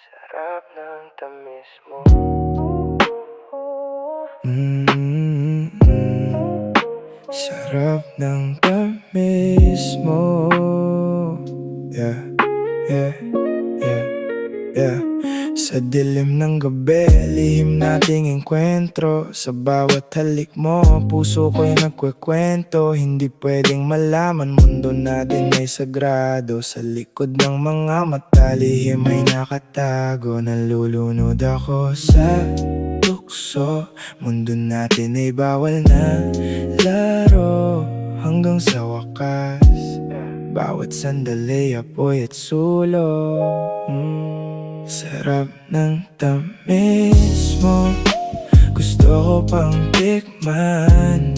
Sarap ng tamis mo. Sarap ng tamis mo. Yeah, yeah, yeah, yeah. Sa dilim ng gabi, lihim nating engkwentro. Sa bawat halik mo, puso ko'y nagkukwento. Hindi pwedeng malaman, mundo natin ay sagrado. Sa likod ng mga mata, lihim ay nakatago. Nalulunod ako sa tukso. Mundo natin ay bawal na laro. Hanggang sa wakas, bawat sandali, apoy at sulong. Sarap ng tamis mo, gusto ko pang tikman.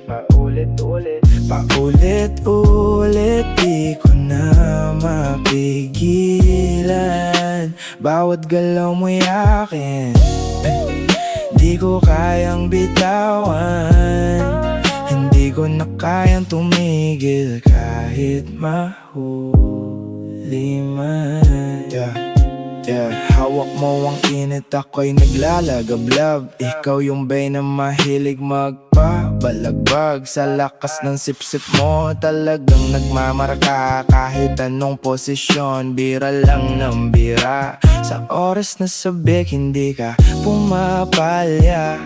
Paulit-ulit, paulit-ulit, di ko na mapigilan. Bawat galaw mo'y akin, di ko kayang bitawan. Hindi ko na kayang tumigil kahit mahuli man. Yeah, hawak mo ang init, ako'y naglalagablab. Ikaw yung bay na mahilig magpabalagbag. Sa lakas ng sip-sip mo, talagang nagmamarka. Kahit anong posisyon, bira lang ng bira. Sa oras na sabik, hindi ka pumapalya.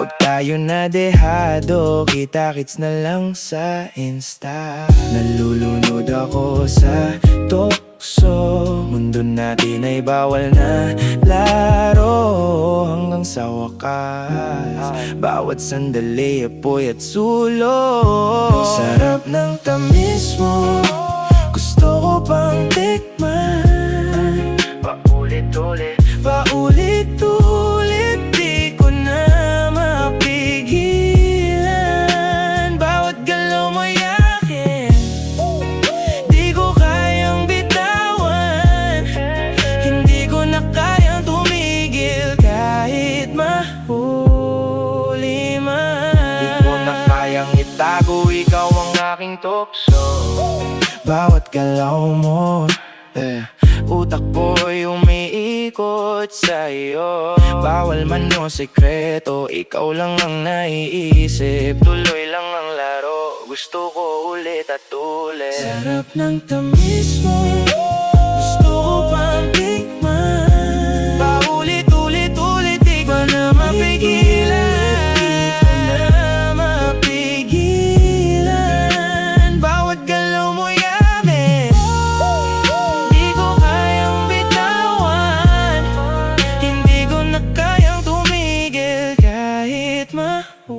Pag tayo na dehado, kita-kits na lang sa Insta. Nalulunod ako sa tukso. Mundo natin ay bawal na laro. Hanggang sa wakas, bawat sandali, apoy at sulong. Sarap ng tamis mo, gusto ko pang tikman. Paulit-ulit, paulit-ulit, di ko na mapigilan. Bawat galaw mo'y akin, di ko kayang bitawan. Hindi ko na kayang tumigil kahit mahuli man. Di ko na kayang itago, ikaw ang aking tukso. Bawat galaw mo, utak ko'y umiikot sa'yo. Bawal man o sekreto, ikaw lang ang naiisip. Tuloy lang ang laro, gusto ko ulit at ulit. Sarap ng tamis mo, gusto ko pang tikman. Paulit-ulit, di ko na mapigilan. Bawat galaw mo'y amin, di ko kayang bitawan. Hindi ko na kayang tumigil kahit mahuli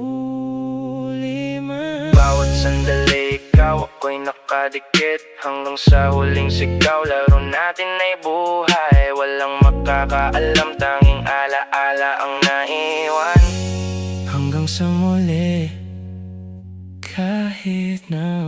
man. Bawat sandali, ikaw ako'y nakadikit. Hanggang sa huling sigaw, laro natin ay buhay. Walang makakaalam, tanging alaala ang naiwan. Hanggang sa muli, kahit na